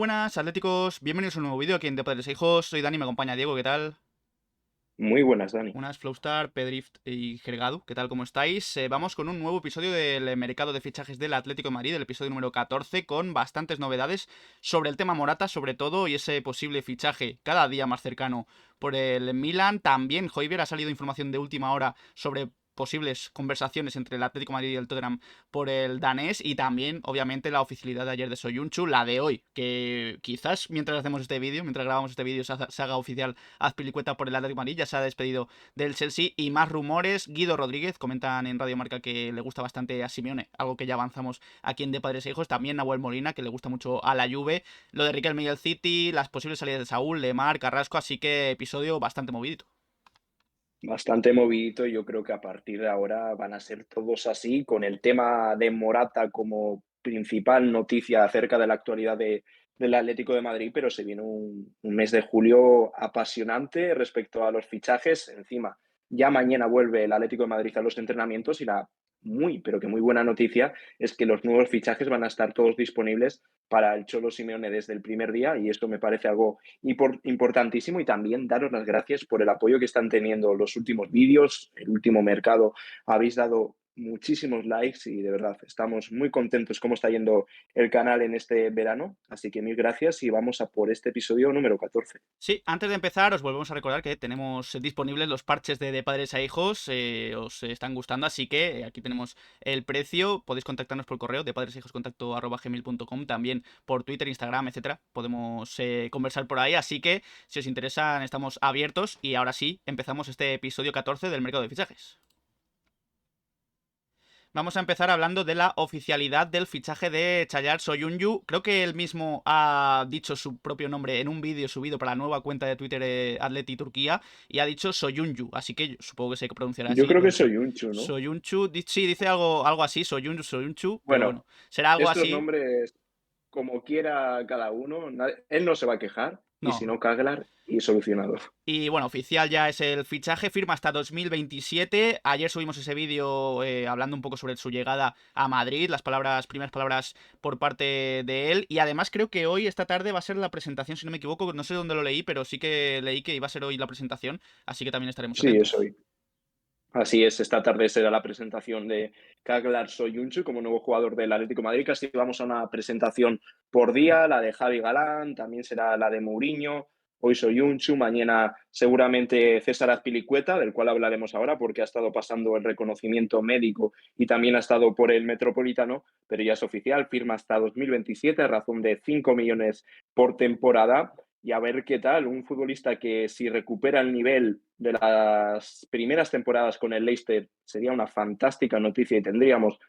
buenas, atléticos. Bienvenidos a un nuevo vídeo aquí en De Padres e Hijos. Soy Dani, me acompaña Diego, ¿qué tal? Muy buenas, Dani. Buenas, Flowstar, Pedrift y Gergadu, ¿qué tal? ¿Cómo estáis? Vamos con un nuevo episodio del mercado de fichajes del Atlético de Madrid, el episodio número 14, con bastantes novedades sobre el tema Morata, sobre todo, y ese posible fichaje cada día más cercano por el Milan. También, Hoiber, ha salido información de última hora sobre posibles conversaciones entre el Atlético de Madrid y el Tottenham por el danés, y también, obviamente, la oficialidad de ayer de Soyuncu, la de hoy, que quizás mientras hacemos este vídeo, mientras grabamos este vídeo, se haga oficial Azpilicueta por el Atlético de Madrid. Ya se ha despedido del Chelsea y más rumores. Guido Rodríguez, comentan en Radio Marca que le gusta bastante a Simeone, algo que ya avanzamos aquí en De Padres e Hijos. También Nahuel Molina, que le gusta mucho a la Juve. Lo de Riquelme y el City, las posibles salidas de Saúl, Lemar, Carrasco, así que episodio bastante movidito. Bastante movidito y yo creo que a partir de ahora van a ser todos así, con el tema de Morata como principal noticia acerca de la actualidad del Atlético de Madrid, pero se viene un mes de julio apasionante respecto a los fichajes. Encima, ya mañana vuelve el Atlético de Madrid a los entrenamientos y la muy, pero que muy buena noticia es que los nuevos fichajes van a estar todos disponibles para el Cholo Simeone desde el primer día y esto me parece algo importantísimo y también daros las gracias por el apoyo que están teniendo los últimos vídeos, el último mercado. Habéis dado muchísimos likes y de verdad estamos muy contentos cómo está yendo el canal en este verano. Así que mil gracias y vamos a por este episodio número 14. Sí, antes de empezar, os volvemos a recordar que tenemos disponibles los parches de padres a hijos. Os están gustando, así que aquí tenemos el precio. Podéis contactarnos por correo de padresehijoscontacto@gmail.com, también por Twitter, Instagram, etcétera. Podemos conversar por ahí, así que si os interesan, estamos abiertos. Y ahora sí, empezamos este episodio 14 del mercado de fichajes. Vamos a empezar hablando de la oficialidad del fichaje de Çayar Soyuncu. Creo que él mismo ha dicho su propio nombre en un vídeo subido para la nueva cuenta de Twitter Atleti Turquía, y ha dicho Soyuncu, así que supongo que se pronunciará Yo así, creo que puede ser soy Unchu, ¿no? Soyuncu. Sí, dice algo así, Soyuncu, pero Bueno, bueno, será algo estos así. nombres, como quiera cada uno, él no se va a quejar y si No. no, Kaglar y solucionado. Y bueno, oficial ya es el fichaje, firma hasta 2027. Ayer subimos ese vídeo hablando un poco sobre su llegada a Madrid, las primeras palabras por parte de él. Y además creo que hoy, esta tarde, va a ser la presentación, si no me equivoco. No sé dónde lo leí, pero sí que leí que iba a ser hoy la presentación. Así que también estaremos Sí, es atentos. hoy. Así es, esta tarde será la presentación de Kaglar Soyuncu como nuevo jugador del Atlético de Madrid. Casi vamos a una presentación por día, la de Javi Galán, también será la de Mourinho, hoy Soyuncu, mañana seguramente César Azpilicueta, del cual hablaremos ahora porque ha estado pasando el reconocimiento médico y también ha estado por el Metropolitano, pero ya es oficial, firma hasta 2027 a razón de 5 millones por temporada y a ver qué tal. Un futbolista que si recupera el nivel de las primeras temporadas con el Leicester sería una fantástica noticia y tendríamos,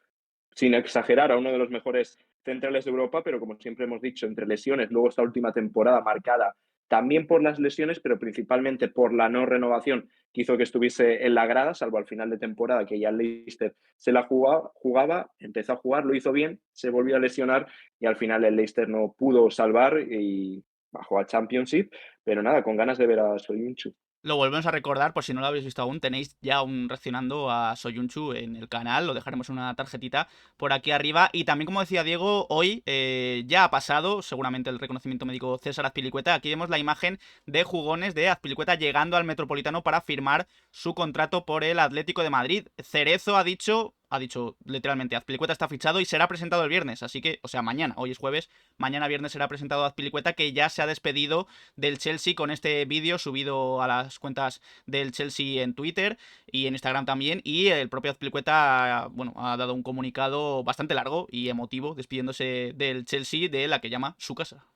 sin exagerar, a uno de los mejores centrales de Europa, pero como siempre hemos dicho, entre lesiones, luego esta última temporada marcada también por las lesiones, pero principalmente por la no renovación que hizo que estuviese en la grada, salvo al final de temporada, que ya el Leicester se la jugaba, empezó a jugar, lo hizo bien, se volvió a lesionar y al final el Leicester no pudo salvar y bajó a Championship, pero nada, con ganas de ver a Soyuncu. Lo volvemos a recordar, por si no lo habéis visto aún, tenéis ya un reaccionando a Soyuncu en el canal, lo dejaremos en una tarjetita por aquí arriba. Y también, como decía Diego, hoy ya ha pasado seguramente el reconocimiento médico César Azpilicueta. Aquí vemos la imagen de jugones de Azpilicueta llegando al Metropolitano para firmar su contrato por el Atlético de Madrid. Cerezo ha dicho literalmente, Azpilicueta está fichado y será presentado el viernes, así que, o sea, mañana, hoy es jueves, mañana viernes será presentado Azpilicueta, que ya se ha despedido del Chelsea con este vídeo subido a las cuentas del Chelsea en Twitter y en Instagram también. Y el propio Azpilicueta, bueno, ha dado un comunicado bastante largo y emotivo despidiéndose del Chelsea, de la que llama su casa.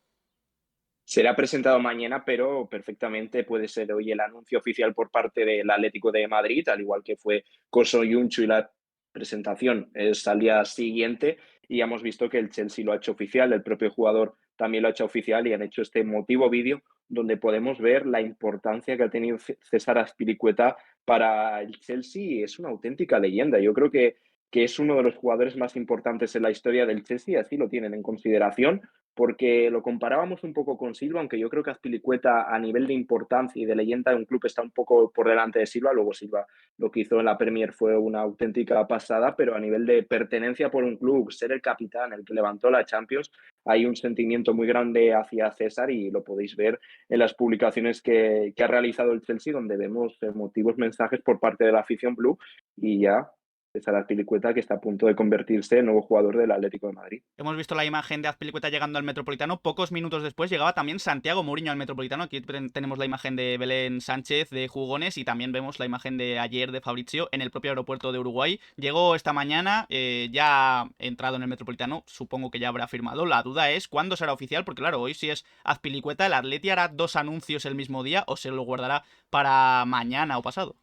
Será presentado mañana, pero perfectamente puede ser hoy el anuncio oficial por parte del Atlético de Madrid, al igual que fue con Soyuncu y la presentación es al día siguiente. Y hemos visto que el Chelsea lo ha hecho oficial, el propio jugador también lo ha hecho oficial y han hecho este emotivo vídeo donde podemos ver la importancia que ha tenido César Azpilicueta para el Chelsea. Es una auténtica leyenda. Yo creo que que es uno de los jugadores más importantes en la historia del Chelsea, así lo tienen en consideración, porque lo comparábamos un poco con Silva, aunque yo creo que Azpilicueta a nivel de importancia y de leyenda de un club está un poco por delante de Silva. Luego Silva lo que hizo en la Premier fue una auténtica pasada, pero a nivel de pertenencia por un club, ser el capitán, el que levantó la Champions, hay un sentimiento muy grande hacia César y lo podéis ver en las publicaciones que ha realizado el Chelsea, donde vemos emotivos mensajes por parte de la afición blue y ya César Azpilicueta, que está a punto de convertirse en nuevo jugador del Atlético de Madrid. Hemos visto la imagen de Azpilicueta llegando al Metropolitano. Pocos minutos después llegaba también Santiago Mourinho al Metropolitano. Aquí tenemos la imagen de Belén Sánchez de Jugones y también vemos la imagen de ayer de Fabrizio en el propio aeropuerto de Uruguay. Llegó esta mañana, ya ha entrado en el Metropolitano. Supongo que ya habrá firmado. La duda es cuándo será oficial, porque claro, hoy si es Azpilicueta, el Atleti hará 2 anuncios el mismo día o se lo guardará para mañana o pasado.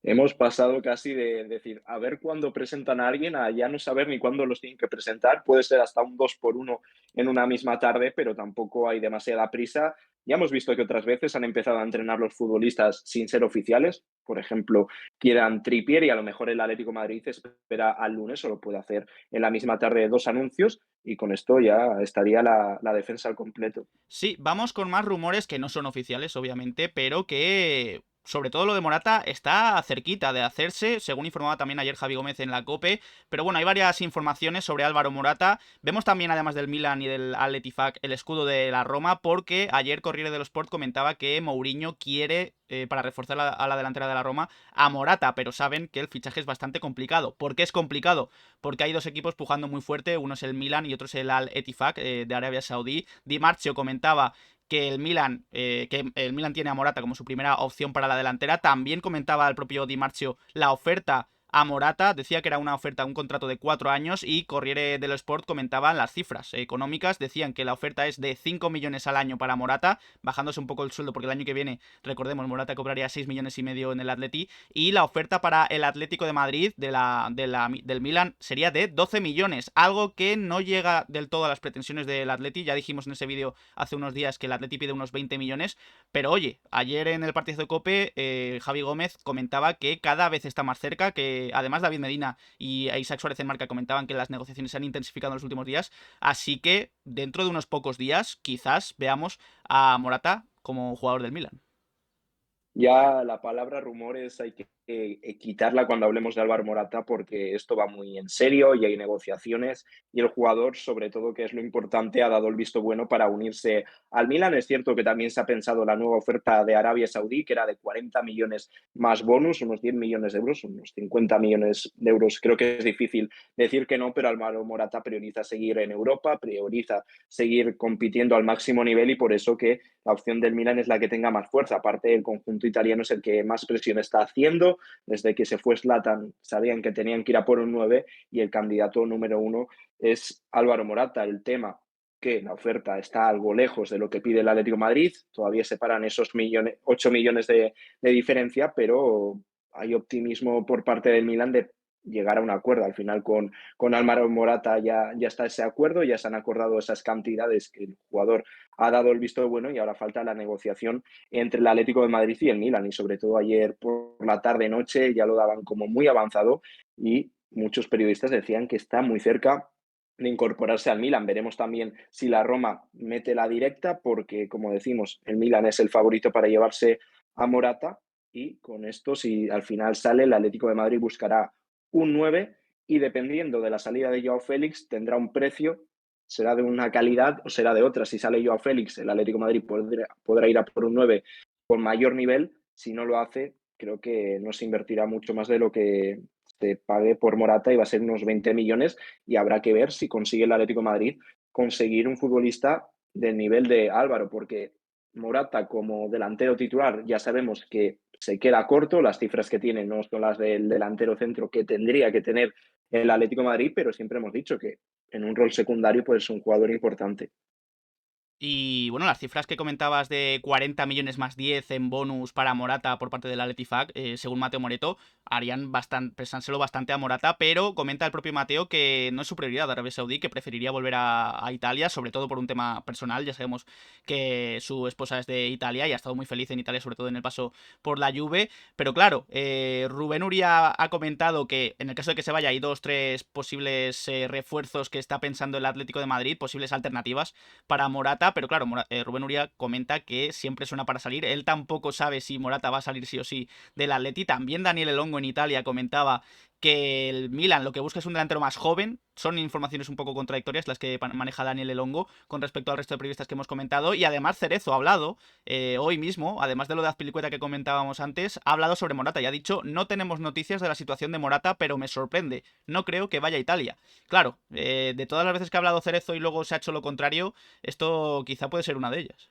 Hemos pasado casi de decir, a ver cuándo presentan a alguien, a ya no saber ni cuándo los tienen que presentar. Puede ser hasta un 2 por uno en una misma tarde, pero tampoco hay demasiada prisa. Ya hemos visto que otras veces han empezado a entrenar los futbolistas sin ser oficiales. Por ejemplo, quieran Trippier y a lo mejor el Atlético de Madrid espera al lunes o lo puede hacer en la misma tarde 2 anuncios y con esto ya estaría la defensa al completo. Sí, vamos con más rumores que no son oficiales, obviamente, pero que sobre todo lo de Morata está cerquita de hacerse, según informaba también ayer Javi Gómez en la COPE. Pero bueno, hay varias informaciones sobre Álvaro Morata. Vemos también, además del Milan y del Athletic, el escudo de la Roma, porque ayer Corriere dello Sport comentaba que Mourinho quiere, para reforzar a la delantera de la Roma, a Morata, pero saben que el fichaje es bastante complicado. ¿Por qué es complicado? Porque hay dos equipos pujando muy fuerte, uno es el Milan y otro es el Al-Ettifaq de Arabia Saudí. Di Marzio comentaba que el Milan tiene a Morata como su primera opción para la delantera. También comentaba el propio Di Marzio la oferta a Morata, decía que era una oferta, un contrato de 4 años y Corriere dello Sport comentaban las cifras económicas, decían que la oferta es de 5 millones al año para Morata, bajándose un poco el sueldo porque el año que viene, recordemos, Morata cobraría 6 millones y medio en el Atleti y la oferta para el Atlético de Madrid del Milan sería de 12 millones, algo que no llega del todo a las pretensiones del Atleti. Ya dijimos en ese vídeo hace unos días que el Atleti pide unos 20 millones, pero oye, ayer en el partido de COPE, Javi Gómez comentaba que cada vez está más cerca, que además David Medina y Isaac Suárez en Marca comentaban que las negociaciones se han intensificado en los últimos días, así que dentro de unos pocos días quizás veamos a Morata como jugador del Milan. Ya la palabra rumores hay que quitarla cuando hablemos de Álvaro Morata porque esto va muy en serio y hay negociaciones y el jugador, sobre todo, que es lo importante, ha dado el visto bueno para unirse al Milan. Es cierto que también se ha pensado la nueva oferta de Arabia Saudí, que era de 40 millones más bonus, unos 10 millones de euros, unos 50 millones de euros. Creo que es difícil decir que no, pero Álvaro Morata prioriza seguir en Europa, prioriza seguir compitiendo al máximo nivel y por eso que la opción del Milan es la que tenga más fuerza. Aparte, el conjunto italiano es el que más presión está haciendo. Desde que se fue Zlatan, sabían que tenían que ir a por un 9 y el candidato número uno es Álvaro Morata. El tema que la oferta está algo lejos de lo que pide el Atlético de Madrid, todavía separan esos 8 millones de diferencia, pero hay optimismo por parte del Milan de llegar a un acuerdo. Al final con Álvaro Morata ya está ese acuerdo, ya se han acordado esas cantidades que el jugador ha dado el visto bueno y ahora falta la negociación entre el Atlético de Madrid y el Milan. Y sobre todo ayer por la tarde-noche ya lo daban como muy avanzado y muchos periodistas decían que está muy cerca de incorporarse al Milan. Veremos también si la Roma mete la directa porque, como decimos, el Milan es el favorito para llevarse a Morata y con esto, si al final sale, el Atlético de Madrid buscará un 9 y dependiendo de la salida de Joao Félix tendrá un precio, será de una calidad o será de otra. Si sale Joao Félix, el Atlético de Madrid podrá ir a por un 9 con mayor nivel. Si no lo hace, creo que no se invertirá mucho más de lo que se pague por Morata y va a ser unos 20 millones y habrá que ver si consigue el Atlético de Madrid conseguir un futbolista del nivel de Álvaro, porque Morata como delantero titular ya sabemos que se queda corto, las cifras que tiene no son las del delantero centro que tendría que tener el Atlético de Madrid, pero siempre hemos dicho que en un rol secundario pues es un jugador importante. Y bueno, las cifras que comentabas de 40 millones más 10 en bonus para Morata por parte del Athletic FAC, según Mateo Moreto, harían bastante, pensárselo bastante a Morata, pero comenta el propio Mateo que no es su prioridad Arabia Saudí, que preferiría volver a Italia, sobre todo por un tema personal. Ya sabemos que su esposa es de Italia y ha estado muy feliz en Italia, sobre todo en el paso por la Juve. Pero claro, Rubén Uría ha comentado que en el caso de que se vaya hay dos, tres posibles refuerzos que está pensando el Atlético de Madrid, posibles alternativas para Morata, pero claro, Rubén Uría comenta que siempre suena para salir. Él tampoco sabe si Morata va a salir sí o sí del Atleti. También Daniel Elongo en Italia comentaba que el Milan lo que busca es un delantero más joven. Son informaciones un poco contradictorias las que maneja Daniel Elongo con respecto al resto de periodistas que hemos comentado. Y además Cerezo ha hablado hoy mismo, además de lo de Azpilicueta que comentábamos antes, ha hablado sobre Morata y ha dicho: no tenemos noticias de la situación de Morata, pero me sorprende. No creo que vaya a Italia. Claro, de todas las veces que ha hablado Cerezo y luego se ha hecho lo contrario, esto quizá puede ser una de ellas.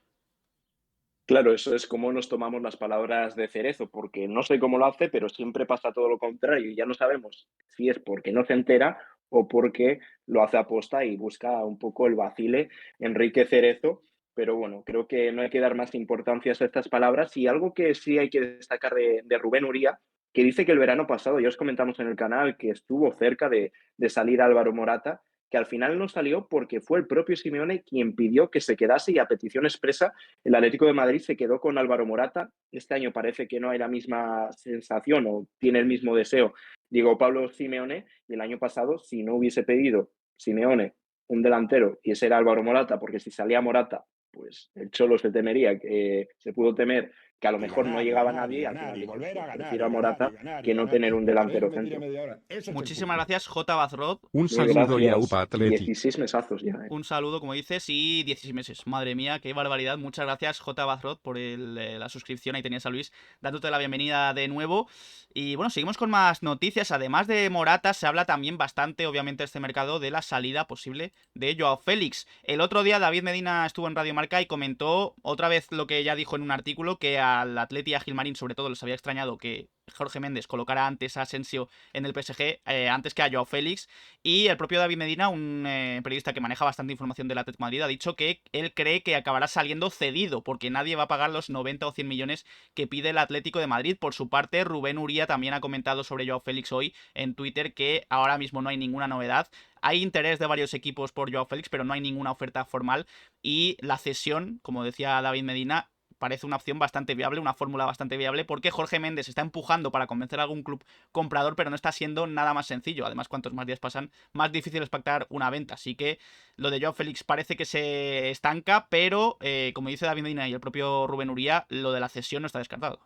Claro, eso es como nos tomamos las palabras de Cerezo, porque no sé cómo lo hace, pero siempre pasa todo lo contrario y ya no sabemos si es porque no se entera o porque lo hace aposta y busca un poco el vacile Enrique Cerezo. Pero bueno, creo que no hay que dar más importancia a estas palabras y algo que sí hay que destacar de Rubén Uría, que dice que el verano pasado, ya os comentamos en el canal, que estuvo cerca de salir Álvaro Morata, que al final no salió porque fue el propio Simeone quien pidió que se quedase y a petición expresa el Atlético de Madrid se quedó con Álvaro Morata. Este año parece que no hay la misma sensación o tiene el mismo deseo Diego Pablo Simeone. Y el año pasado, si no hubiese pedido Simeone un delantero y ese era Álvaro Morata, porque si salía Morata, pues el Cholo se temería, que se pudo temer que a lo mejor no Y llegaba ganar, y nadie y al ganar, final y dijo, volver a pues ganar, prefiero y a ganar, y Morata ganar, y que no ganar, tener un y perder delantero media, centro. media hora. Eso es el Muchísimas fútbol. gracias, J. Bazrod. Un Mil saludo y gracias. aupa Atleti. 16 mesazos ya. Un saludo, como dices, y 16 meses. Madre mía, qué barbaridad. Muchas gracias, J. Bazrod, por la suscripción. Ahí tenías a Luis dándote la bienvenida de nuevo. Y bueno, seguimos con más noticias. Además de Morata, se habla también bastante, obviamente, este mercado de la salida posible de Joao Félix. El otro día David Medina estuvo en Radio Marca y comentó otra vez lo que ya dijo en un artículo, que al Atleti y a Gilmarín, sobre todo, les había extrañado que Jorge Méndez colocara antes a Asensio en el PSG, antes que a Joao Félix. Y el propio David Medina, un periodista que maneja bastante información del Atlético de Madrid, ha dicho que él cree que acabará saliendo cedido, porque nadie va a pagar los 90 o 100 millones que pide el Atlético de Madrid. Por su parte, Rubén Uría también ha comentado sobre Joao Félix hoy en Twitter que ahora mismo no hay ninguna novedad. Hay interés de varios equipos por Joao Félix, pero no hay ninguna oferta formal. Y la cesión, como decía David Medina, parece una opción bastante viable, una fórmula bastante viable, porque Jorge Méndez está empujando para convencer a algún club comprador, pero no está siendo nada más sencillo. Además, cuantos más días pasan, más difícil es pactar una venta. Así que lo de Joao Félix parece que se estanca, pero como dice David Medina y el propio Rubén Uría, lo de la cesión no está descartado.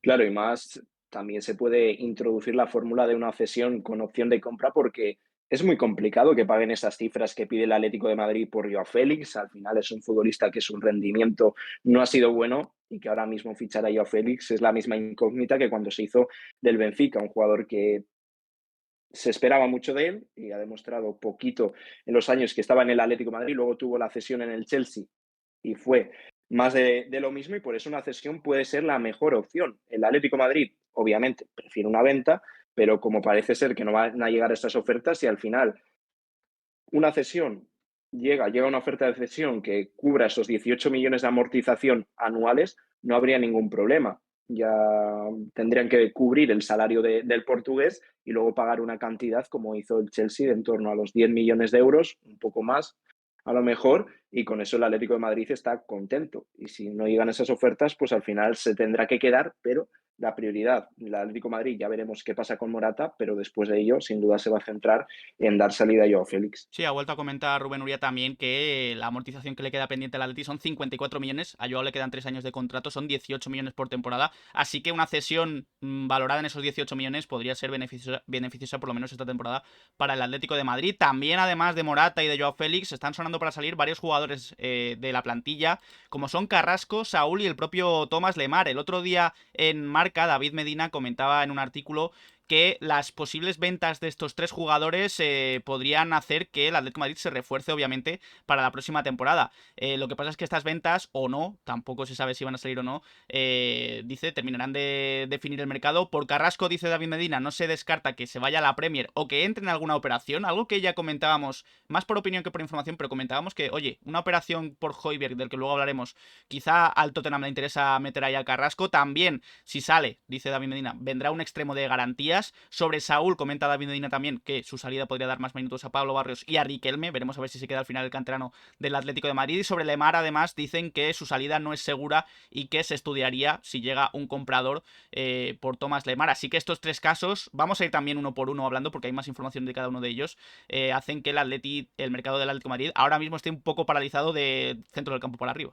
Claro, y más también se puede introducir la fórmula de una cesión con opción de compra porque es muy complicado que paguen esas cifras que pide el Atlético de Madrid por Joao Félix. Al final es un futbolista que su rendimiento no ha sido bueno y que ahora mismo fichar a Joao Félix es la misma incógnita que cuando se hizo del Benfica, un jugador que se esperaba mucho de él y ha demostrado poquito en los años que estaba en el Atlético de Madrid, luego tuvo la cesión en el Chelsea y fue más de lo mismo y por eso una cesión puede ser la mejor opción. El Atlético de Madrid, obviamente, prefiere una venta, pero como parece ser que no van a llegar estas ofertas y al final una cesión llega una oferta de cesión que cubra esos 18 millones de amortización anuales, no habría ningún problema. Ya tendrían que cubrir el salario del portugués y luego pagar una cantidad como hizo el Chelsea de en torno a los 10 millones de euros, un poco más a lo mejor, y con eso el Atlético de Madrid está contento. Y si no llegan esas ofertas, pues al final se tendrá que quedar, pero la prioridad, el Atlético de Madrid, ya veremos qué pasa con Morata, pero después de ello, sin duda se va a centrar en dar salida a Joao Félix. Sí, ha vuelto a comentar Rubén Uría también que la amortización que le queda pendiente al Atleti son 54 millones. A Joao le quedan 3 años de contrato, son 18 millones por temporada. Así que una cesión valorada en esos 18 millones podría ser beneficiosa por lo menos esta temporada para el Atlético de Madrid. También, además de Morata y de Joao Félix, están sonando para salir varios jugadores de la plantilla, como son Carrasco, Saúl y el propio Tomás Lemar. El otro día en Marca, David Medina comentaba en un artículo que las posibles ventas de estos 3 jugadores podrían hacer que el Atlético de Madrid se refuerce, obviamente, para la próxima temporada. Lo que pasa es que estas ventas, o no, tampoco se sabe si van a salir o no, dice, terminarán de definir el mercado. Por Carrasco, dice David Medina, no se descarta que se vaya a la Premier o que entre en alguna operación, algo que ya comentábamos, más por opinión que por información, pero comentábamos que, oye, una operación por Højbjerg, del que luego hablaremos, quizá al Tottenham le interesa meter ahí a Carrasco. También, si sale, dice David Medina, vendrá un extremo de garantías. Sobre Saúl, comenta David Medina también que su salida podría dar más minutos a Pablo Barrios y a Riquelme. Veremos a ver si se queda al final el canterano del Atlético de Madrid. Y sobre Lemar, además, dicen que su salida no es segura y que se estudiaría si llega un comprador por Thomas Lemar. Así que estos 3 casos, vamos a ir también uno por uno hablando porque hay más información de cada uno de ellos, hacen que el mercado del Atlético de Madrid ahora mismo esté un poco paralizado de centro del campo para arriba.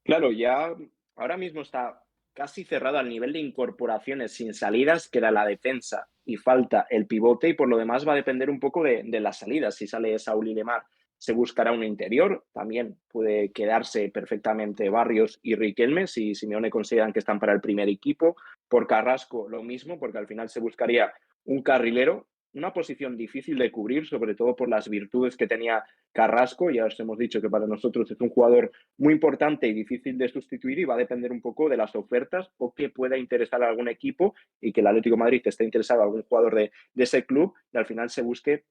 Claro, ya ahora mismo está casi cerrado al nivel de incorporaciones sin salidas, que era la defensa, y falta el pivote, y por lo demás va a depender un poco de las salidas. Si sale Saúl y Lemar, se buscará un interior. También puede quedarse perfectamente Barrios y Riquelme, si Simeone consideran que están para el primer equipo. Por Carrasco, lo mismo, porque al final se buscaría un carrilero, una posición difícil de cubrir, sobre todo por las virtudes que tenía Carrasco. Ya os hemos dicho que para nosotros es un jugador muy importante y difícil de sustituir, y va a depender un poco de las ofertas o que pueda interesar a algún equipo y que el Atlético de Madrid esté interesado en algún jugador de ese club y al final se busque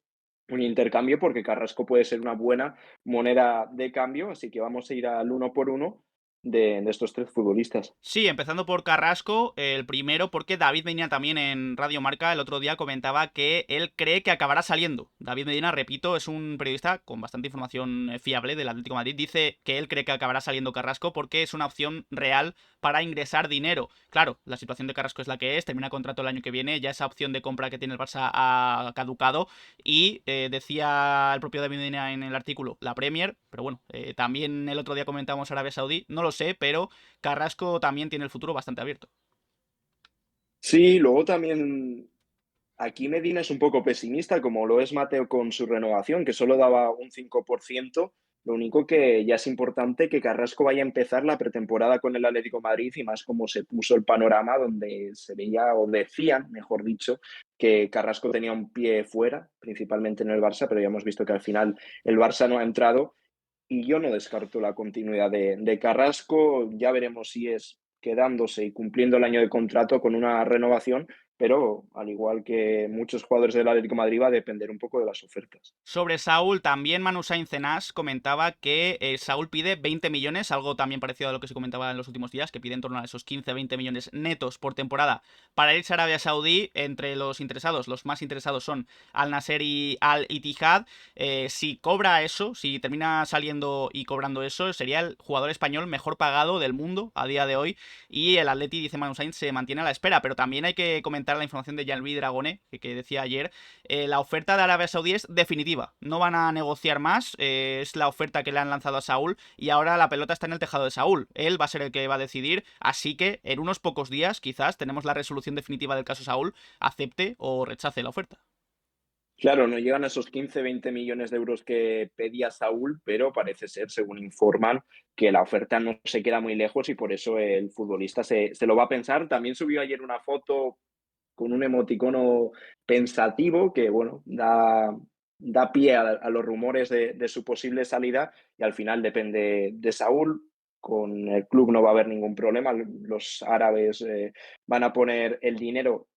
un intercambio, porque Carrasco puede ser una buena moneda de cambio. Así que vamos a ir al uno por uno de estos 3 futbolistas. Sí, empezando por Carrasco, el primero, porque David Medina también en Radio Marca el otro día comentaba que él cree que acabará saliendo. David Medina, repito, es un periodista con bastante información fiable del Atlético de Madrid. Dice que él cree que acabará saliendo Carrasco porque es una opción real para ingresar dinero. Claro, la situación de Carrasco es la que es, termina contrato el año que viene, ya esa opción de compra que tiene el Barça ha caducado y decía el propio David Medina en el artículo, la Premier, pero bueno, también el otro día comentamos Arabia Saudí, no lo sé, pero Carrasco también tiene el futuro bastante abierto. Sí, luego también aquí Medina es un poco pesimista, como lo es Mateo con su renovación, que solo daba un 5%. Lo único que ya es importante que Carrasco vaya a empezar la pretemporada con el Atlético de Madrid, y más como se puso el panorama donde se veía, o decían, mejor dicho, que Carrasco tenía un pie fuera, principalmente en el Barça, pero ya hemos visto que al final el Barça no ha entrado. Y yo no descarto la continuidad de Carrasco. Ya veremos si es quedándose y cumpliendo el año de contrato con una renovación, pero al igual que muchos jugadores del Atlético de Madrid va a depender un poco de las ofertas. Sobre Saúl, también Manu Sainz comentaba que Saúl pide 20 millones, algo también parecido a lo que se comentaba en los últimos días, que pide en torno a esos 15-20 millones netos por temporada para irse a Arabia Saudí. Entre los interesados, los más interesados son Al Nasser y Al Ittihad. Si cobra eso, si termina saliendo y cobrando eso, sería el jugador español mejor pagado del mundo a día de hoy, y el Atleti, dice Manu Sainz, se mantiene a la espera. Pero también hay que comentar la información de Jean-Louis Dragone, que decía ayer, la oferta de Arabia Saudí es definitiva. No van a negociar más, es la oferta que le han lanzado a Saúl y ahora la pelota está en el tejado de Saúl. Él va a ser el que va a decidir, así que en unos pocos días quizás tenemos la resolución definitiva del caso Saúl, acepte o rechace la oferta. Claro, no llegan a esos 15-20 millones de euros que pedía Saúl, pero parece ser, según informan, que la oferta no se queda muy lejos y por eso el futbolista se lo va a pensar. También subió ayer una foto con un emoticono pensativo que, bueno, da pie a los rumores de su posible salida, y al final depende de Saúl. Con el club no va a haber ningún problema. Los árabes van a poner el dinero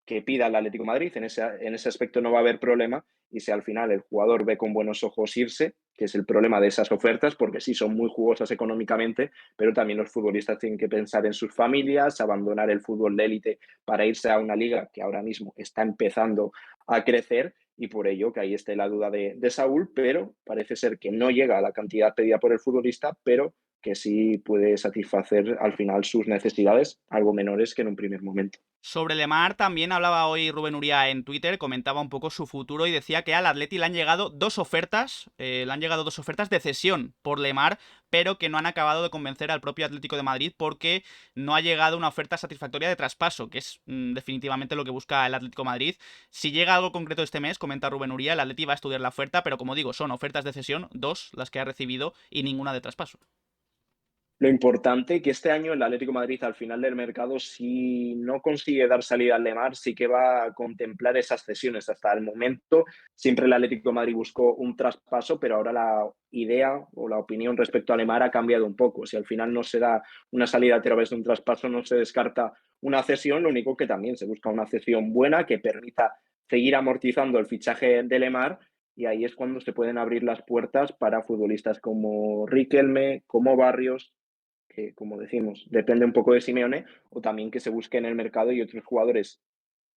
que pida el Atlético de Madrid. En ese aspecto no va a haber problema, y si al final el jugador ve con buenos ojos irse, que es el problema de esas ofertas, porque sí son muy jugosas económicamente, pero también los futbolistas tienen que pensar en sus familias, abandonar el fútbol de élite para irse a una liga que ahora mismo está empezando a crecer, y por ello que ahí esté la duda de Saúl, pero parece ser que no llega a la cantidad pedida por el futbolista, pero que sí puede satisfacer al final sus necesidades, algo menores que en un primer momento. Sobre Lemar también hablaba hoy Rubén Uría en Twitter, comentaba un poco su futuro y decía que al Atleti le han llegado dos ofertas de cesión por Lemar, pero que no han acabado de convencer al propio Atlético de Madrid porque no ha llegado una oferta satisfactoria de traspaso, que es definitivamente lo que busca el Atlético de Madrid. Si llega algo concreto este mes, comenta Rubén Uría, el Atleti va a estudiar la oferta, pero como digo, son ofertas de cesión, 2 las que ha recibido y ninguna de traspaso. Lo importante que este año el Atlético de Madrid al final del mercado, si no consigue dar salida al Lemar, sí que va a contemplar esas cesiones. Hasta el momento siempre el Atlético de Madrid buscó un traspaso, pero ahora la idea o la opinión respecto a Lemar ha cambiado un poco. Si al final no se da una salida a través de un traspaso, no se descarta una cesión, lo único que también se busca una cesión buena que permita seguir amortizando el fichaje de Lemar, y ahí es cuando se pueden abrir las puertas para futbolistas como Riquelme, como Barrios, que, como decimos, depende un poco de Simeone, o también que se busque en el mercado y otros jugadores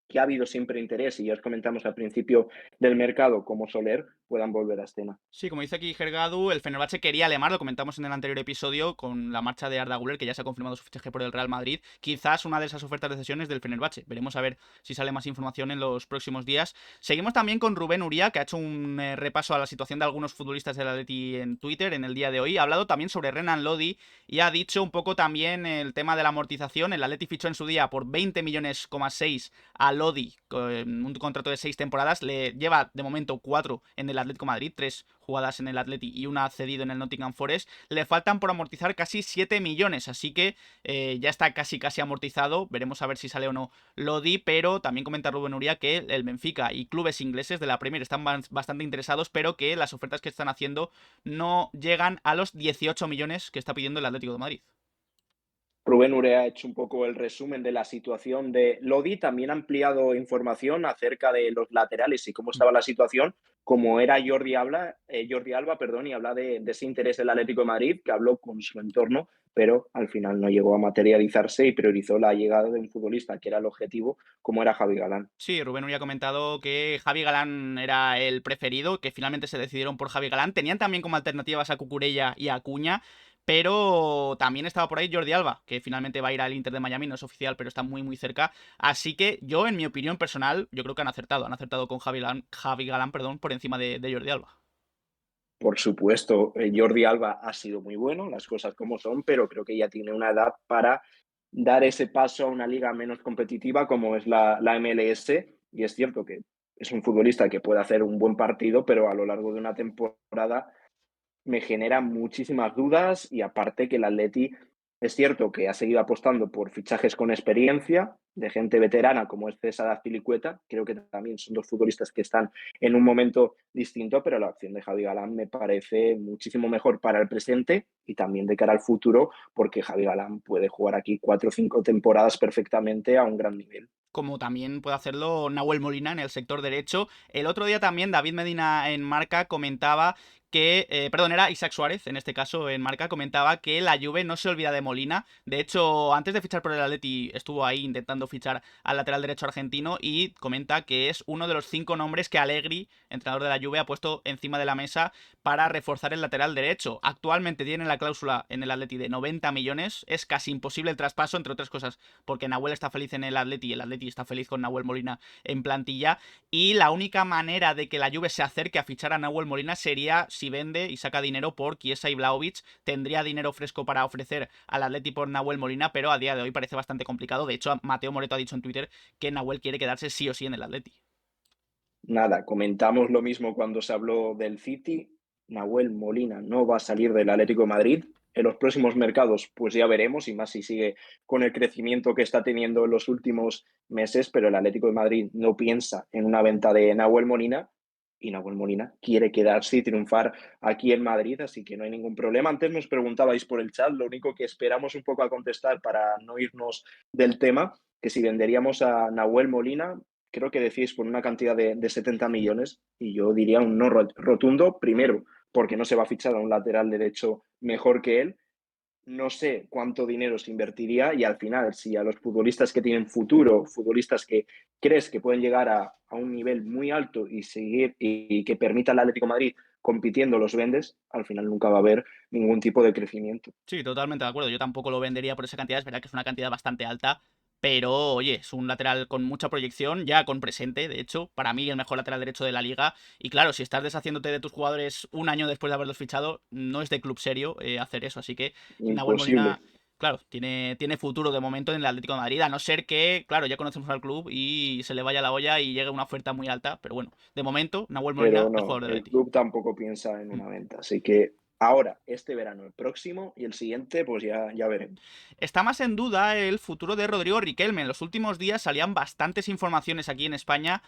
que ha habido siempre interés, y ya os comentamos al principio del mercado, como Soler, puedan volver a escena. Sí, como dice aquí Gergadu, el Fenerbahce quería a Lemar, lo comentamos en el anterior episodio con la marcha de Arda Güler, que ya se ha confirmado su fichaje por el Real Madrid. Quizás una de esas ofertas de cesiones del Fenerbahce. Veremos a ver si sale más información en los próximos días. Seguimos también con Rubén Uría, que ha hecho un repaso a la situación de algunos futbolistas del Atleti en Twitter en el día de hoy. Ha hablado también sobre Renan Lodi y ha dicho un poco también el tema de la amortización. El Atleti fichó en su día por 20 millones,6 a Lodi, con un contrato de 6 temporadas. Le lleva de momento 4 en el Atlético de Madrid, 3 jugadas en el Atleti y una cedido en el Nottingham Forest. Le faltan por amortizar casi 7 millones, así que ya está casi amortizado. Veremos a ver si sale o no Lodi, pero también comenta Rubén Uría que el Benfica y clubes ingleses de la Premier están bastante interesados, pero que las ofertas que están haciendo no llegan a los 18 millones que está pidiendo el Atlético de Madrid. Rubén Urea ha hecho un poco el resumen de la situación de Lodi, también ha ampliado información acerca de los laterales y cómo estaba la situación, como era Jordi Alba, perdón, y habla de ese interés del Atlético de Madrid, que habló con su entorno, pero al final no llegó a materializarse y priorizó la llegada de un futbolista que era el objetivo, como era Javi Galán. Sí, Rubén había comentado que Javi Galán era el preferido, que finalmente se decidieron por Javi Galán. Tenían también como alternativas a Cucurella y a Acuña, pero también estaba por ahí Jordi Alba, que finalmente va a ir al Inter de Miami, no es oficial, pero está muy cerca. Así que yo, en mi opinión personal, yo creo que han acertado con Javi Galán, perdón, por encima de Jordi Alba. Por supuesto, Jordi Alba ha sido muy bueno, las cosas como son, pero creo que ya tiene una edad para dar ese paso a una liga menos competitiva como es la MLS. Y es cierto que es un futbolista que puede hacer un buen partido, pero a lo largo de una temporada me genera muchísimas dudas, y aparte que el Atleti es cierto que ha seguido apostando por fichajes con experiencia, de gente veterana como es César Azpilicueta. Creo que también son dos futbolistas que están en un momento distinto, pero la opción de Javi Galán me parece muchísimo mejor para el presente y también de cara al futuro, porque Javi Galán puede jugar aquí 4 o 5 temporadas perfectamente a un gran nivel. Como también puede hacerlo Nahuel Molina en el sector derecho. El otro día también David Medina en Marca comentaba que, perdón, era Isaac Suárez, en este caso en Marca, comentaba que la Juve no se olvida de Molina. De hecho, antes de fichar por el Atleti estuvo ahí intentando fichar al lateral derecho argentino, y comenta que es uno de los 5 nombres que Allegri, entrenador de la Juve, ha puesto encima de la mesa para reforzar el lateral derecho. Actualmente tiene la cláusula en el Atleti de 90 millones, es casi imposible el traspaso, entre otras cosas porque Nahuel está feliz en el Atleti y el Atleti está feliz con Nahuel Molina en plantilla, y la única manera de que la Juve se acerque a fichar a Nahuel Molina sería si vende y saca dinero por Chiesa y Vlahovic. Tendría dinero fresco para ofrecer al Atleti por Nahuel Molina, pero a día de hoy parece bastante complicado. De hecho, Mateo Moreto ha dicho en Twitter que Nahuel quiere quedarse sí o sí en el Atleti. Nada, comentamos lo mismo cuando se habló del City. Nahuel Molina no va a salir del Atlético de Madrid. En los próximos mercados, pues ya veremos, y más si sigue con el crecimiento que está teniendo en los últimos meses, pero el Atlético de Madrid no piensa en una venta de Nahuel Molina, y Nahuel Molina quiere quedarse y triunfar aquí en Madrid, así que no hay ningún problema. Antes nos preguntabais por el chat, lo único que esperamos un poco a contestar para no irnos del tema, que si venderíamos a Nahuel Molina. Creo que decís por una cantidad de 70 millones, y yo diría un no rotundo, primero porque no se va a fichar a un lateral derecho mejor que él. No sé cuánto dinero se invertiría, y al final, si a los futbolistas que tienen futuro, futbolistas que crees que pueden llegar a un nivel muy alto y seguir y que permita al Atlético de Madrid compitiendo, los vendes, al final nunca va a haber ningún tipo de crecimiento. Sí, totalmente de acuerdo. Yo tampoco lo vendería por esa cantidad. Es verdad que es una cantidad bastante alta. Pero, oye, es un lateral con mucha proyección, ya con presente, de hecho. Para mí, el mejor lateral derecho de la liga. Y claro, si estás deshaciéndote de tus jugadores un año después de haberlos fichado, no es de club serio hacer eso. Así que Nahuel Imposible. Molina, claro, tiene futuro de momento en el Atlético de Madrid. A no ser que, claro, ya conocemos al club y se le vaya la olla y llegue una oferta muy alta. Pero bueno, de momento, Nahuel Molina, Pero el no, jugador del el Atleti. club tampoco piensa en una venta, así que ahora, este verano, el próximo y el siguiente, pues ya veremos. Está más en duda el futuro de Rodrigo Riquelme. En los últimos días salían bastantes informaciones aquí en España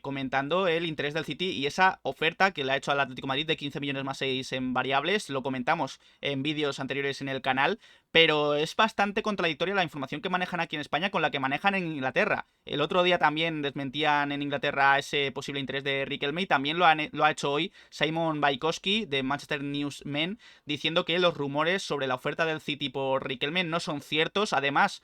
comentando el interés del City y esa oferta que le ha hecho al Atlético de Madrid de 15 millones más 6 en variables. Lo comentamos en vídeos anteriores en el canal, pero es bastante contradictoria la información que manejan aquí en España con la que manejan en Inglaterra. El otro día también desmentían en Inglaterra ese posible interés de Riquelme y también lo ha hecho hoy Simon Bajkowski de Manchester Newsmen diciendo que los rumores sobre la oferta del City por Riquelme no son ciertos. Además,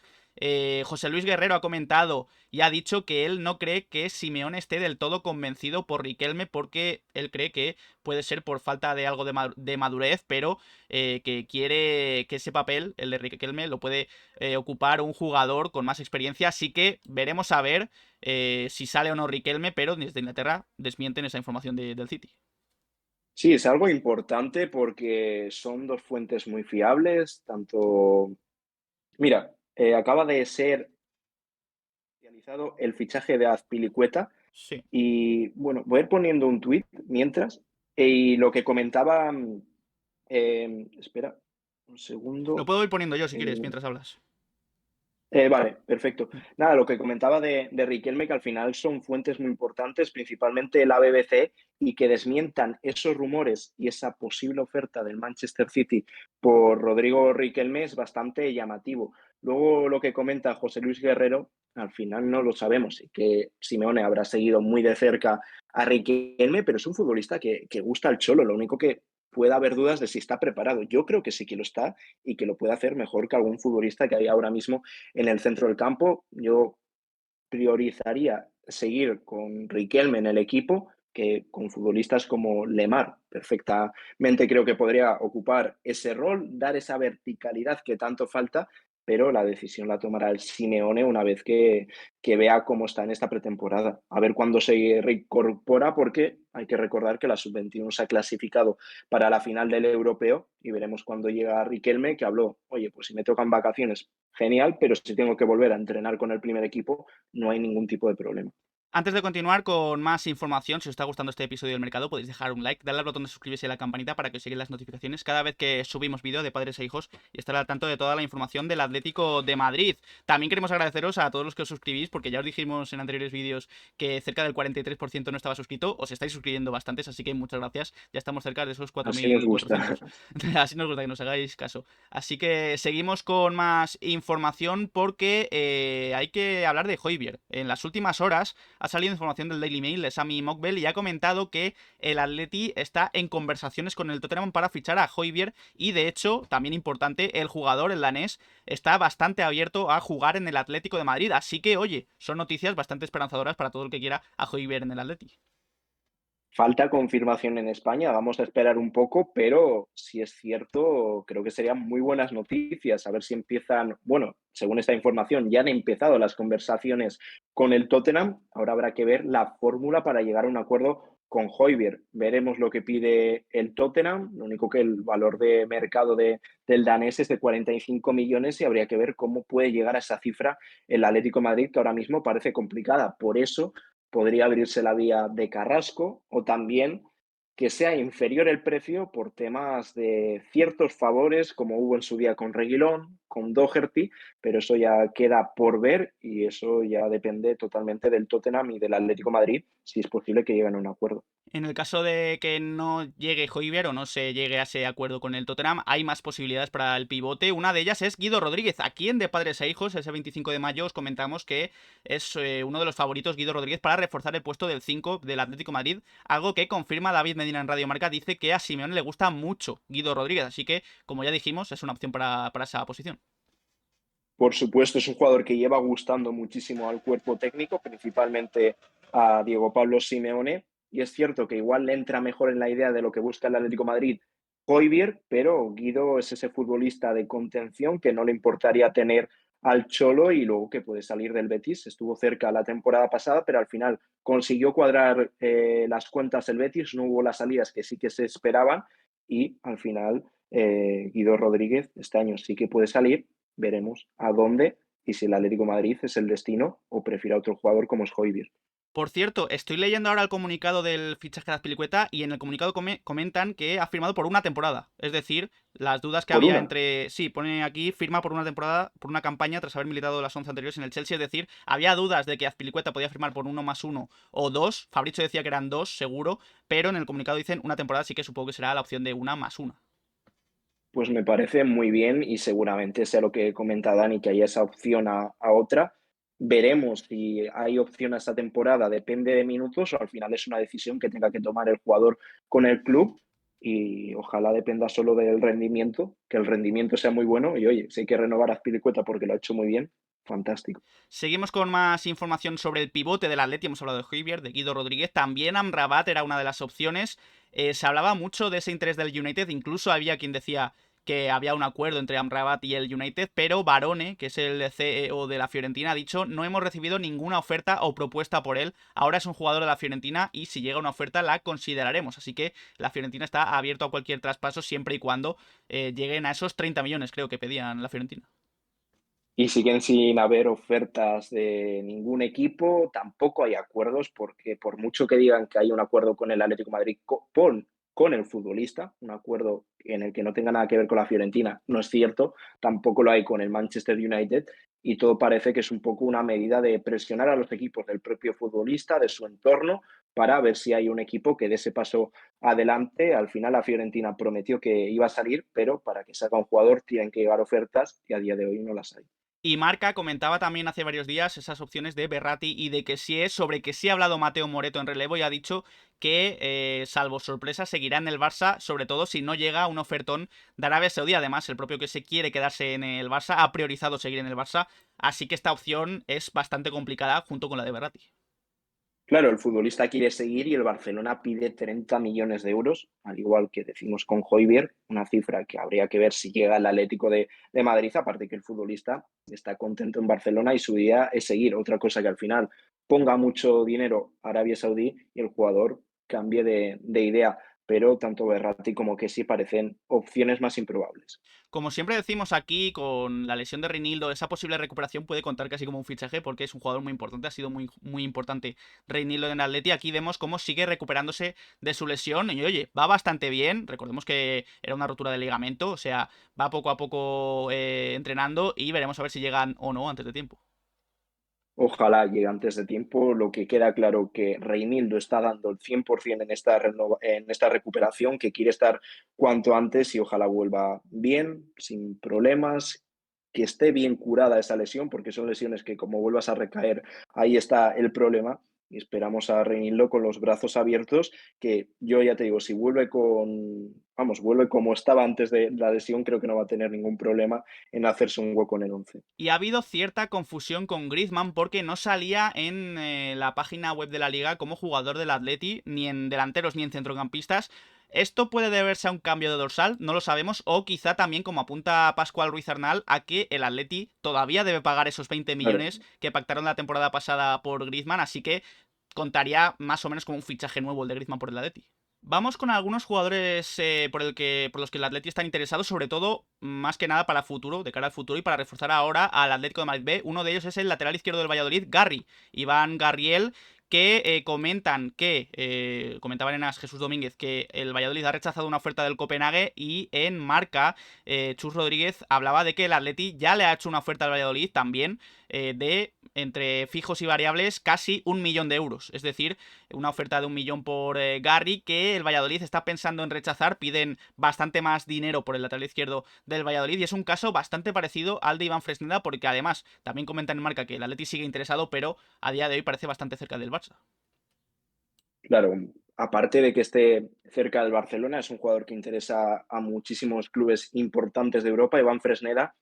José Luis Guerrero ha comentado y ha dicho que él no cree que Simeone esté del todo convencido por Riquelme porque él cree que puede ser por falta de algo de madurez, pero que quiere que ese papel, el de Riquelme, lo puede ocupar un jugador con más experiencia. Así que veremos a ver si sale o no Riquelme, pero desde Inglaterra desmienten esa información del City. Sí, es algo importante porque son dos fuentes muy fiables, tanto mira, acaba de ser oficializado el fichaje de Azpilicueta Sí. y, bueno, voy a ir poniendo un tuit mientras, y lo que comentaba, espera un Lo segundo, puedo ir poniendo yo si quieres eh mientras hablas. Vale, perfecto. Nada, lo que comentaba de Riquelme, que al final son fuentes muy importantes, principalmente la BBC, y que desmientan esos rumores y esa posible oferta del Manchester City por Rodrigo Riquelme es bastante llamativo. Luego, lo que comenta José Luis Guerrero, al final no lo sabemos, y que Simeone habrá seguido muy de cerca a Riquelme, pero es un futbolista que gusta al Cholo. Lo único que puede haber dudas de si está preparado. Yo creo que sí que lo está y que lo puede hacer mejor que algún futbolista que hay ahora mismo en el centro del campo. Yo priorizaría seguir con Riquelme en el equipo que con futbolistas como Lemar. Perfectamente creo que podría ocupar ese rol, dar esa verticalidad que tanto falta, pero la decisión la tomará el Simeone una vez que vea cómo está en esta pretemporada. A ver cuándo se reincorpora, porque hay que recordar que la sub-21 se ha clasificado para la final del europeo y veremos cuándo llega Riquelme, que habló, oye, pues si me tocan vacaciones, genial, pero si tengo que volver a entrenar con el primer equipo, no hay ningún tipo de problema. Antes de continuar con más información, si os está gustando este episodio del mercado, podéis dejar un like, darle al botón de suscribirse y a la campanita para que os lleguen las notificaciones cada vez que subimos vídeo de padres e hijos y estar al tanto de toda la información del Atlético de Madrid. También queremos agradeceros a todos los que os suscribís, porque ya os dijimos en anteriores vídeos que cerca del 43% no estaba suscrito, os estáis suscribiendo bastantes, así que muchas gracias. Ya estamos cerca de esos Así nos gusta. 4.400. Así nos gusta que nos hagáis caso. Así que seguimos con más información porque hay que hablar de Højbjerg. En las últimas horas ha salido información del Daily Mail de Sami Mokbel y ha comentado que el Atleti está en conversaciones con el Tottenham para fichar a Højbjerg y de hecho, también importante, el jugador, el danés, está bastante abierto a jugar en el Atlético de Madrid, así que oye, son noticias bastante esperanzadoras para todo el que quiera a Højbjerg en el Atleti. Falta confirmación en España, vamos a esperar un poco, pero si es cierto, creo que serían muy buenas noticias. A ver si empiezan, bueno, según esta información, ya han empezado las conversaciones con el Tottenham. Ahora habrá que ver la fórmula para llegar a un acuerdo con Højbjerg. Veremos lo que pide el Tottenham. Lo único que el valor de mercado del danés es de 45 millones y habría que ver cómo puede llegar a esa cifra el Atlético de Madrid, que ahora mismo parece complicada. Por eso podría abrirse la vía de Carrasco o también que sea inferior el precio por temas de ciertos favores, como hubo en su día con Reguilón, con Doherty, pero eso ya queda por ver y eso ya depende totalmente del Tottenham y del Atlético de Madrid, si es posible que lleguen a un acuerdo. En el caso de que no llegue Højbjerg o no se llegue a ese acuerdo con el Tottenham, hay más posibilidades para el pivote. Una de ellas es Guido Rodríguez, a quien de Padres e Hijos, ese 25 de mayo, os comentamos que es uno de los favoritos Guido Rodríguez para reforzar el puesto del 5 del Atlético de Madrid, algo que confirma David Medina en Radio Marca, dice que a Simeone le gusta mucho Guido Rodríguez, así que, como ya dijimos, es una opción para esa posición. Por supuesto, es un jugador que lleva gustando muchísimo al cuerpo técnico, principalmente a Diego Pablo Simeone, y es cierto que igual le entra mejor en la idea de lo que busca el Atlético de Madrid Højbjerg, pero Guido es ese futbolista de contención que no le importaría tener al Cholo y luego que puede salir del Betis. Estuvo cerca la temporada pasada, pero al final consiguió cuadrar las cuentas el Betis, no hubo las salidas que sí que se esperaban y al final Guido Rodríguez este año sí que puede salir. Veremos a dónde y si el Atlético de Madrid es el destino o prefiere a otro jugador como es Højbjerg. Por cierto, estoy leyendo ahora el comunicado del fichaje de Azpilicueta y en el comunicado comentan que ha firmado por una temporada. Es decir, las dudas que Por había una. entre... Sí, pone aquí, firma por una temporada, por una campaña tras haber militado las 11 anteriores en el Chelsea. Es decir, había dudas de que Azpilicueta podía firmar por 1 más 1 o 2. Fabricio decía que eran 2, seguro, pero en el comunicado dicen una temporada, así que supongo que será la opción de 1 más 1. Pues me parece muy bien y seguramente sea lo que comenta Dani, que haya esa opción a otra. Veremos si hay opción a esta temporada, depende de minutos o al final es una decisión que tenga que tomar el jugador con el club y ojalá dependa solo del rendimiento, que el rendimiento sea muy bueno y oye, si hay que renovar a Azpilicueta porque lo ha hecho muy bien, fantástico. Seguimos con más información sobre el pivote del Atleti. Hemos hablado de Højbjerg, de Guido Rodríguez. También Amrabat era una de las opciones. Se hablaba mucho de ese interés del United. Incluso había quien decía que había un acuerdo entre Amrabat y el United. Pero Barone, que es el CEO de la Fiorentina, ha dicho: no hemos recibido ninguna oferta o propuesta por él. Ahora es un jugador de la Fiorentina y si llega una oferta la consideraremos. Así que la Fiorentina está abierto a cualquier traspaso siempre y cuando lleguen a esos 30 millones, creo que pedían la Fiorentina. Y siguen sin haber ofertas de ningún equipo, tampoco hay acuerdos, porque por mucho que digan que hay un acuerdo con el Atlético de Madrid con el futbolista, un acuerdo en el que no tenga nada que ver con la Fiorentina, no es cierto, tampoco lo hay con el Manchester United y todo parece que es un poco una medida de presionar a los equipos del propio futbolista, de su entorno, para ver si hay un equipo que dé ese paso adelante. Al final la Fiorentina prometió que iba a salir, pero para que salga un jugador tienen que llegar ofertas y a día de hoy no las hay. Y Marca comentaba también hace varios días esas opciones de Berratti y de que sí es, sobre que sí ha hablado Mateo Moreto en relevo y ha dicho que, salvo sorpresa, seguirá en el Barça, sobre todo si no llega un ofertón de Arabia Saudí. Además, el propio que se quiere quedarse en el Barça ha priorizado seguir en el Barça, así que esta opción es bastante complicada junto con la de Berratti. Claro, el futbolista quiere seguir y el Barcelona pide 30 millones de euros, al igual que decimos con Højbjerg, una cifra que habría que ver si llega al Atlético de Madrid, aparte que el futbolista está contento en Barcelona y su idea es seguir. Otra cosa que al final ponga mucho dinero Arabia Saudí y el jugador cambie de idea, pero tanto Berratti como Kessi parecen opciones más improbables. Como siempre decimos aquí, con la lesión de Reinildo, esa posible recuperación puede contar casi como un fichaje porque es un jugador muy importante, ha sido muy, muy importante Reinildo en el Atleti. Aquí vemos cómo sigue recuperándose de su lesión y oye, va bastante bien. Recordemos que era una rotura de ligamento, o sea, va poco a poco entrenando y veremos a ver si llegan o no antes de tiempo. Ojalá llegue antes de tiempo. Lo que queda claro que Reinildo está dando el 100% en esta recuperación, que quiere estar cuanto antes y ojalá vuelva bien, sin problemas, que esté bien curada esa lesión, porque son lesiones que como vuelvas a recaer, ahí está el problema. Y esperamos a Reinildo con los brazos abiertos, que yo ya te digo, si vuelve vuelve como estaba antes de la lesión, creo que no va a tener ningún problema en hacerse un hueco en el 11. Y ha habido cierta confusión con Griezmann porque no salía en la página web de la liga como jugador del Atleti, ni en delanteros ni en centrocampistas. Esto puede deberse a un cambio de dorsal, no lo sabemos, o quizá también, como apunta Pascual Ruiz Arnal, a que el Atleti todavía debe pagar esos 20 Claro. millones que pactaron la temporada pasada por Griezmann, así que contaría más o menos como un fichaje nuevo el de Griezmann por el Atleti. Vamos con algunos jugadores por los que el Atleti está interesado, sobre todo, más que nada para futuro, de cara al futuro y para reforzar ahora al Atlético de Madrid B. Uno de ellos es el lateral izquierdo del Valladolid, Garry, Iván Garriel, que comentaban en As Jesús Domínguez, que el Valladolid ha rechazado una oferta del Copenhague y en Marca, Chus Rodríguez hablaba de que el Atleti ya le ha hecho una oferta al Valladolid también de entre fijos y variables casi 1 millón de euros. Es decir, una oferta de 1 millón por Garry que el Valladolid está pensando en rechazar. Piden bastante más dinero por el lateral izquierdo del Valladolid y es un caso bastante parecido al de Iván Fresneda porque además también comentan en Marca que el Atleti sigue interesado, pero a día de hoy parece bastante cerca del Barça. Claro, aparte de que esté cerca del Barcelona, es un jugador que interesa a muchísimos clubes importantes de Europa. Iván Fresneda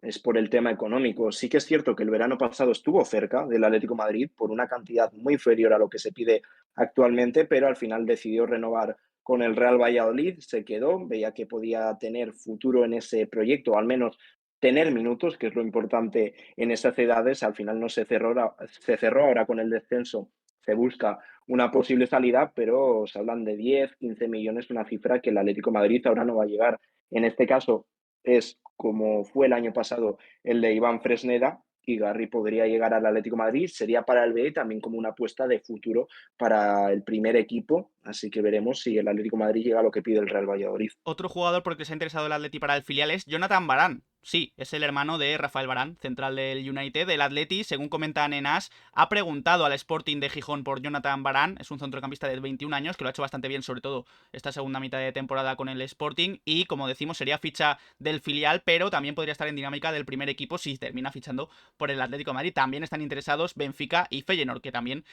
es por el tema económico. Sí que es cierto que el verano pasado estuvo cerca del Atlético de Madrid por una cantidad muy inferior a lo que se pide actualmente, pero al final decidió renovar con el Real Valladolid, se quedó, veía que podía tener futuro en ese proyecto, o al menos tener minutos, que es lo importante en esas edades. Al final no se cerró ahora con el descenso. Se busca una posible salida, pero se hablan de 10, 15 millones, una cifra que el Atlético de Madrid ahora no va a llegar. En este caso es como fue el año pasado el de Iván Fresneda, y Garri podría llegar al Atlético de Madrid. Sería para el B y también como una apuesta de futuro para el primer equipo. Así que veremos si el Atlético de Madrid llega a lo que pide el Real Valladolid. Otro jugador por el que se ha interesado el Atleti para el filial es Jonathan Varane. Sí, es el hermano de Rafael Varane, central del United. El Atleti, según comenta Nenas, ha preguntado al Sporting de Gijón por Jonathan Varane. Es un centrocampista de 21 años que lo ha hecho bastante bien, sobre todo esta segunda mitad de temporada con el Sporting. Y como decimos, sería ficha del filial, pero también podría estar en dinámica del primer equipo si termina fichando por el Atlético de Madrid. También están interesados Benfica y Feyenoord, que también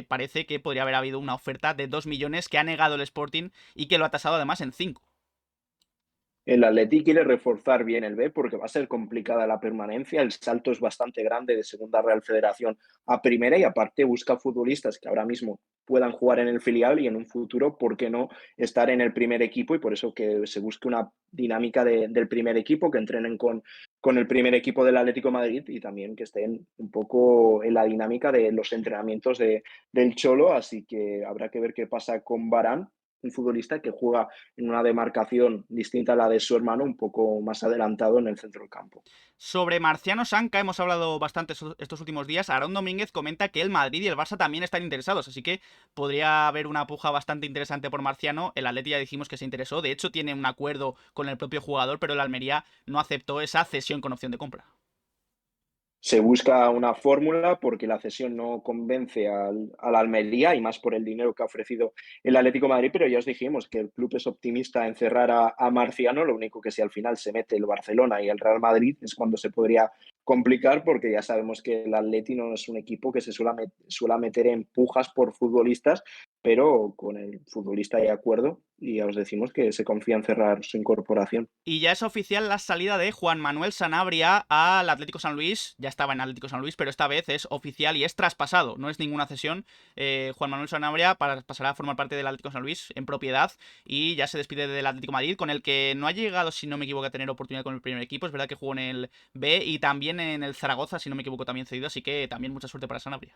parece que podría haber habido una oferta de 2 millones que ha negado el Sporting y que lo ha tasado además en 5. El Atleti quiere reforzar bien el B porque va a ser complicada la permanencia. El salto es bastante grande de Segunda Real Federación a Primera y aparte busca futbolistas que ahora mismo puedan jugar en el filial y en un futuro, ¿por qué no estar en el primer equipo? Y por eso que se busque una dinámica del primer equipo, que entrenen con el primer equipo del Atlético de Madrid y también que estén un poco en la dinámica de los entrenamientos del Cholo. Así que habrá que ver qué pasa con Varane, un futbolista que juega en una demarcación distinta a la de su hermano, un poco más adelantado en el centro del campo. Sobre Marciano Sanca hemos hablado bastante estos últimos días. Aarón Domínguez comenta que el Madrid y el Barça también están interesados, así que podría haber una puja bastante interesante por Marciano. El Atleti ya dijimos que se interesó, de hecho tiene un acuerdo con el propio jugador, pero el Almería no aceptó esa cesión con opción de compra. Se busca una fórmula porque la cesión no convence al Almería y más por el dinero que ha ofrecido el Atlético de Madrid, pero ya os dijimos que el club es optimista en cerrar a Marciano, lo único que si al final se mete el Barcelona y el Real Madrid es cuando se podría complicar porque ya sabemos que el Atleti no es un equipo que se suele meter en pujas por futbolistas, pero con el futbolista hay acuerdo y ya os decimos que se confía en cerrar su incorporación. Y ya es oficial la salida de Juan Manuel Sanabria al Atlético San Luis. Ya estaba en Atlético San Luis, pero esta vez es oficial y es traspasado. No es ninguna cesión. Juan Manuel Sanabria pasará a formar parte del Atlético San Luis en propiedad y ya se despide del Atlético Madrid, con el que no ha llegado, si no me equivoco, a tener oportunidad con el primer equipo. Es verdad que jugó en el B y también en el Zaragoza, si no me equivoco, también cedido. Así que también mucha suerte para Sanabria.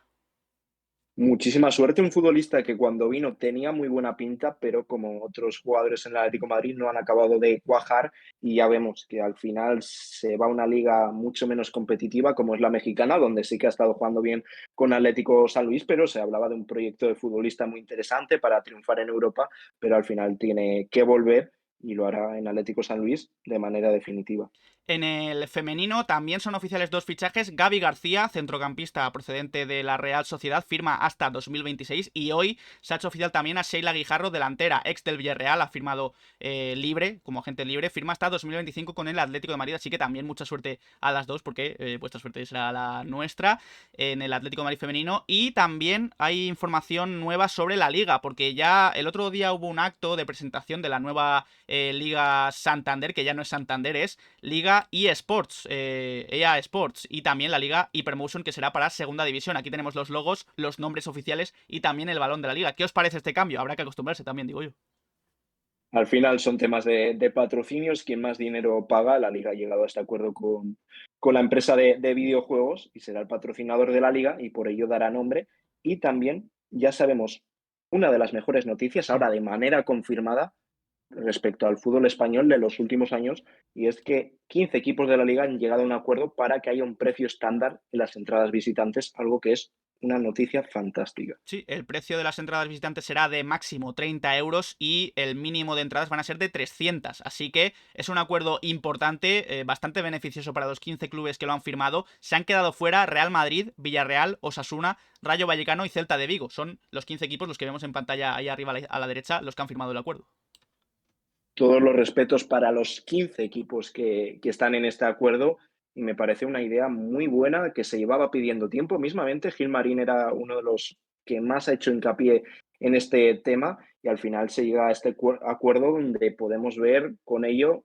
Muchísima suerte, un futbolista que cuando vino tenía muy buena pinta, pero como otros jugadores en el Atlético de Madrid no han acabado de cuajar y ya vemos que al final se va a una liga mucho menos competitiva como es la mexicana, donde sí que ha estado jugando bien con Atlético San Luis, pero se hablaba de un proyecto de futbolista muy interesante para triunfar en Europa, pero al final tiene que volver y lo hará en Atlético San Luis de manera definitiva. En el femenino también son oficiales dos fichajes. Gaby García, centrocampista procedente de la Real Sociedad, firma hasta 2026 y hoy se ha hecho oficial también a Sheila Guijarro, delantera, ex del Villarreal, ha firmado libre, como agente libre, firma hasta 2025 con el Atlético de Madrid, así que también mucha suerte a las dos porque vuestra suerte será la nuestra en el Atlético de Madrid femenino. Y también hay información nueva sobre la liga, porque ya el otro día hubo un acto de presentación de la nueva Liga Santander, que ya no es Santander, es Liga eSports, EA Sports, y también la Liga Hypermotion, que será para segunda división. Aquí tenemos los logos, los nombres oficiales y también el balón de la liga. ¿Qué os parece este cambio? Habrá que acostumbrarse también, digo yo. Al final son temas de patrocinios, quien más dinero paga, la liga ha llegado a este acuerdo con la empresa de videojuegos y será el patrocinador de la liga y por ello dará nombre. Y también ya sabemos una de las mejores noticias, ahora de manera confirmada, respecto al fútbol español de los últimos años, y es que 15 equipos de la liga han llegado a un acuerdo para que haya un precio estándar en las entradas visitantes, algo que es una noticia fantástica. Sí, el precio de las entradas visitantes será de máximo 30 euros y el mínimo de entradas van a ser de 300. Así que es un acuerdo importante, bastante beneficioso para los 15 clubes que lo han firmado. Se han quedado fuera Real Madrid, Villarreal, Osasuna, Rayo Vallecano y Celta de Vigo. Son los 15 equipos, los que vemos en pantalla ahí arriba a la derecha, los que han firmado el acuerdo. Todos los respetos para los 15 equipos que están en este acuerdo y me parece una idea muy buena que se llevaba pidiendo tiempo. Mismamente, Gilmarín era uno de los que más ha hecho hincapié en este tema y al final se llega a este acuerdo donde podemos ver con ello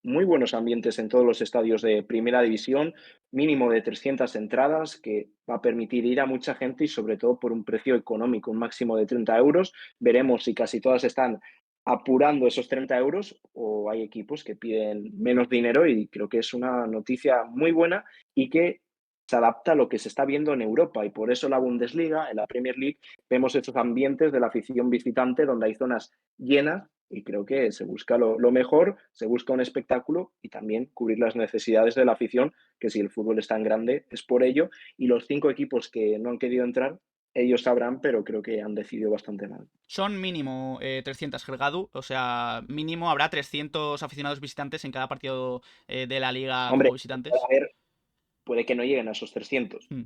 muy buenos ambientes en todos los estadios de primera división, mínimo de 300 entradas que va a permitir ir a mucha gente y sobre todo por un precio económico, un máximo de 30 euros. Veremos si casi todas están apurando esos 30 euros o hay equipos que piden menos dinero y creo que es una noticia muy buena y que se adapta a lo que se está viendo en Europa y por eso la Bundesliga, en la Premier League, vemos estos ambientes de la afición visitante donde hay zonas llenas y creo que se busca lo mejor, se busca un espectáculo y también cubrir las necesidades de la afición, que si el fútbol es tan grande es por ello. Y los 5 equipos que no han querido entrar, ellos sabrán, pero creo que han decidido bastante mal. Son mínimo 300 Helgadu, o sea, mínimo habrá 300 aficionados visitantes en cada partido de la liga Hombre, como visitantes. puede que no lleguen a esos 300, Mm,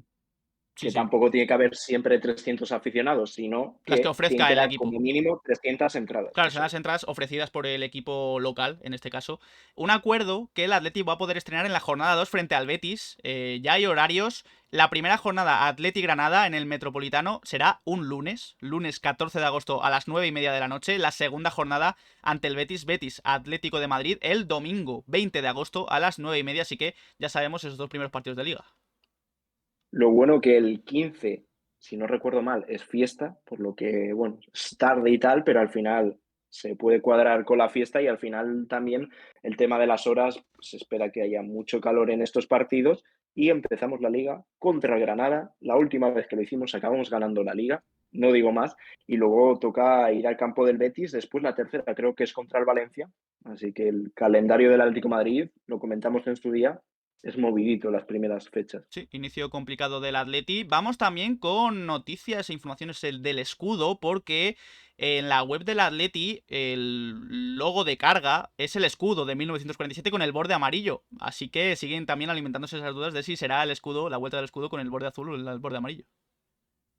sí, que sí. tampoco tiene que haber siempre 300 aficionados, sino Las que que tienen ofrezca que el dar equipo. como mínimo 300 entradas. Claro, son Eso las es. entradas ofrecidas por el equipo local, en este caso. Un acuerdo que el Atleti va a poder estrenar en la jornada 2 frente al Betis. Ya hay horarios. La primera jornada Atleti Granada en el Metropolitano será un lunes 14 de agosto a las 9:30 de la noche. La segunda jornada ante el Betis Atlético de Madrid el domingo 20 de agosto a las 9:30. Así que ya sabemos esos dos primeros partidos de liga. Lo bueno que el 15, si no recuerdo mal, es fiesta, por lo que, bueno, es tarde y tal, pero al final se puede cuadrar con la fiesta y al final también el tema de las horas, se espera que haya mucho calor en estos partidos y empezamos la liga contra el Granada. La última vez que lo hicimos acabamos ganando la liga, no digo más, y luego toca ir al campo del Betis, después la tercera creo que es contra el Valencia, así que el calendario del Atlético de Madrid, lo comentamos en su día, es movidito las primeras fechas. Sí, inicio complicado del Atleti. Vamos también con noticias e informaciones del escudo, porque en la web del Atleti el logo de carga es el escudo de 1947 con el borde amarillo. Así que siguen también alimentándose esas dudas de si será el escudo, la vuelta del escudo con el borde azul o el borde amarillo.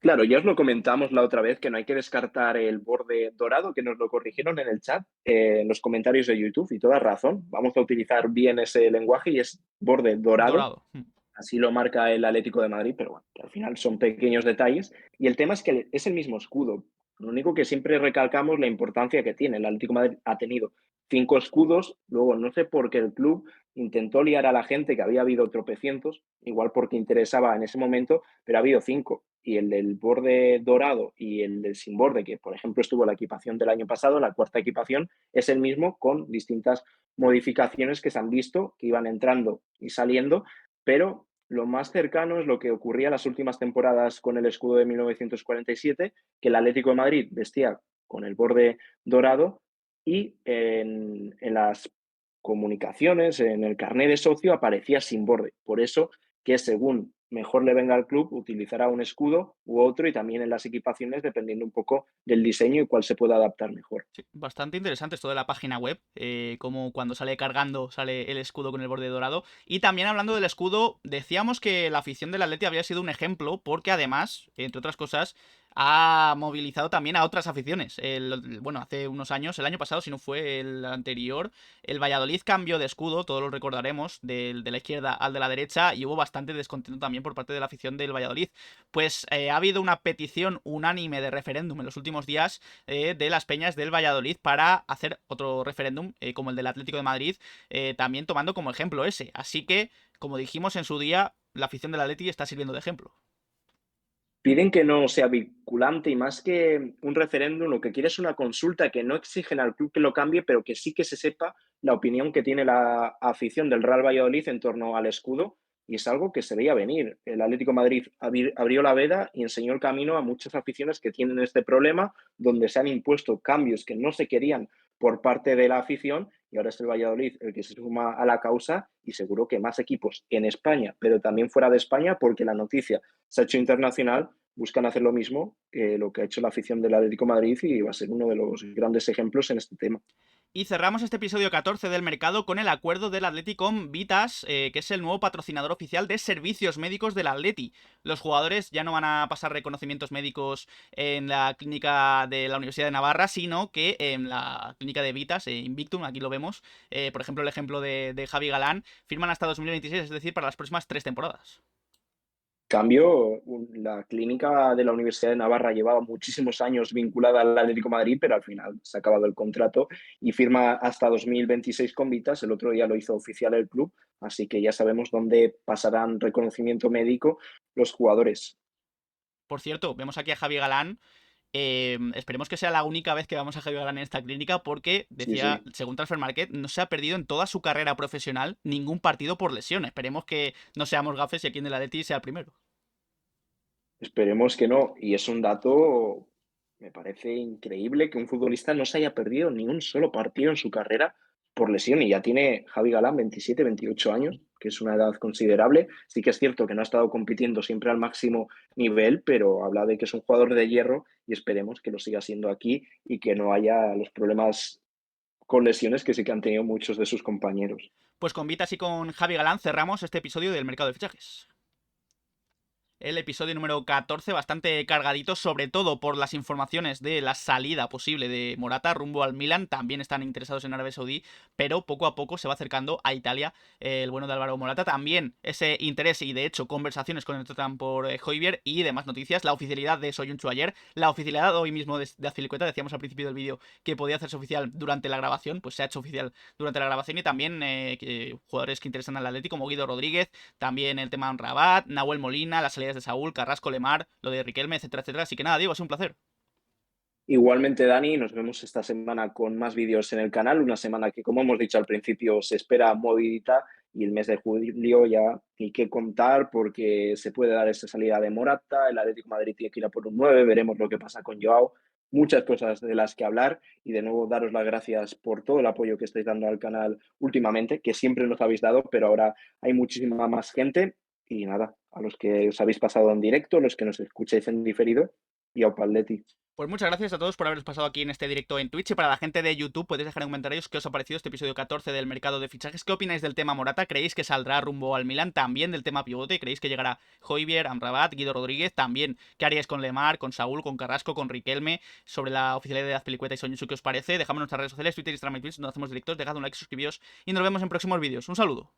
Claro, ya os lo comentamos la otra vez que no hay que descartar el borde dorado, que nos lo corrigieron en el chat, en los comentarios de YouTube, y toda razón. Vamos a utilizar bien ese lenguaje y es borde dorado, Dorado. así lo marca el Atlético de Madrid, pero bueno, que al final son pequeños detalles. Y el tema es que es el mismo escudo. Lo único que siempre recalcamos la importancia que tiene. El Atlético de Madrid ha tenido 5 escudos, luego no sé por qué el club intentó liar a la gente que había habido tropecientos, igual porque interesaba en ese momento, pero ha habido 5. Y el del borde dorado y el del sin borde, que por ejemplo estuvo en la equipación del año pasado, la cuarta equipación, es el mismo con distintas modificaciones que se han visto, que iban entrando y saliendo, pero lo más cercano es lo que ocurría las últimas temporadas con el escudo de 1947, que el Atlético de Madrid vestía con el borde dorado y en las comunicaciones, en el carnet de socio, aparecía sin borde. Por eso que según mejor le venga al club, utilizará un escudo u otro y también en las equipaciones, dependiendo un poco del diseño y cuál se pueda adaptar mejor. Sí, bastante interesante esto de la página web, como cuando sale cargando sale el escudo con el borde dorado. Y también hablando del escudo, decíamos que la afición del Atleti había sido un ejemplo porque además, entre otras cosas, ha movilizado también a otras aficiones. Bueno, hace unos años, el año pasado, si no fue el anterior, el Valladolid cambió de escudo, todos lo recordaremos, de la izquierda al de la derecha, y hubo bastante descontento también por parte de la afición del Valladolid. Pues ha habido una petición unánime de referéndum en los últimos días de las peñas del Valladolid para hacer otro referéndum como el del Atlético de Madrid, también tomando como ejemplo ese. Así que, como dijimos en su día, la afición del Atleti está sirviendo de ejemplo. Piden que no sea vinculante y más que un referéndum, lo que quiere es una consulta que no exigen al club que lo cambie, pero que sí que se sepa la opinión que tiene la afición del Real Valladolid en torno al escudo y es algo que se veía venir. El Atlético de Madrid abrió la veda y enseñó el camino a muchas aficiones que tienen este problema, donde se han impuesto cambios que no se querían por parte de la afición y ahora es el Valladolid el que se suma a la causa y seguro que más equipos en España, pero también fuera de España, porque la noticia se ha hecho internacional, buscan hacer lo mismo que lo que ha hecho la afición del Atlético de Madrid y va a ser uno de los grandes ejemplos en este tema. Y cerramos este episodio 14 del mercado con el acuerdo del Atleti con Vitas, que es el nuevo patrocinador oficial de servicios médicos del Atleti. Los jugadores ya no van a pasar reconocimientos médicos en la clínica de la Universidad de Navarra, sino que en la clínica de Vitas, Invictum, aquí lo vemos, por ejemplo el ejemplo de Javi Galán, firman hasta 2026, es decir, para las próximas 3 temporadas. Cambio, la clínica de la Universidad de Navarra llevaba muchísimos años vinculada al Atlético de Madrid, pero al final se ha acabado el contrato y firma hasta 2026 con Vitas. El otro día lo hizo oficial el club, así que ya sabemos dónde pasarán reconocimiento médico los jugadores. Por cierto, vemos aquí a Javi Galán Esperemos que sea la única vez que vamos a Javi Galán en esta clínica, porque Sí, decía, sí. según Transfer Market, no se ha perdido en toda su carrera profesional ningún partido por lesión. Esperemos que no seamos gafes y aquí en el Atleti sea el primero. Esperemos que no. Y es un dato, me parece increíble que un futbolista no se haya perdido ni un solo partido en su carrera por lesión. Y ya tiene Javi Galán 27, 28 años, que es una edad considerable. Sí que es cierto que no ha estado compitiendo siempre al máximo nivel, pero habla de que es un jugador de hierro y esperemos que lo siga siendo aquí y que no haya los problemas con lesiones que sí que han tenido muchos de sus compañeros. Pues con Vitas y con Javi Galán cerramos este episodio del mercado de fichajes. El episodio número 14, bastante cargadito, sobre todo por las informaciones de la salida posible de Morata rumbo al Milan. También están interesados en Arabia Saudí, pero poco a poco se va acercando a Italia el bueno de Álvaro Morata. También ese interés y de hecho conversaciones con el Tottenham por Højbjerg y demás noticias. La oficialidad de Soyuncu ayer, la oficialidad hoy mismo de Azpilicueta, decíamos al principio del vídeo que podía hacerse oficial durante la grabación, pues se ha hecho oficial durante la grabación. Y también jugadores que interesan al Atlético como Guido Rodríguez, también el tema de Rabat, Nahuel Molina, las salidas de Saúl, Carrasco, Lemar, lo de Riquelme, etcétera, etcétera. Así que nada, Diego, ha sido un placer. Igualmente, Dani, nos vemos esta semana con más vídeos en el canal. Una semana que, como hemos dicho al principio, se espera movidita y el mes de julio ya ni qué contar porque se puede dar esta salida de Morata, el Atlético de Madrid tiene que ir a por un 9, veremos lo que pasa con Joao. Muchas cosas de las que hablar y de nuevo daros las gracias por todo el apoyo que estáis dando al canal últimamente, que siempre nos habéis dado, pero ahora hay muchísima más gente y nada, a los que os habéis pasado en directo, los que nos escucháis en diferido y a Opaldeti. Pues muchas gracias a todos por haberos pasado aquí en este directo en Twitch. Y para la gente de YouTube, podéis dejar en comentarios qué os ha parecido este episodio 14 del mercado de fichajes. ¿Qué opináis del tema Morata? ¿Creéis que saldrá rumbo al Milan? También del tema pivote. ¿Creéis que llegará Højbjerg, Amrabat, Guido Rodríguez? También, ¿qué haríais con Lemar, con Saúl, con Carrasco, con Riquelme? Sobre la oficialidad de Azpilicueta y Soyuncu, ¿qué os parece? Dejadme en nuestras redes sociales, Twitter, Instagram y Twitch, donde hacemos directos. Dejad un like, suscribíos y nos vemos en próximos vídeos. Un saludo.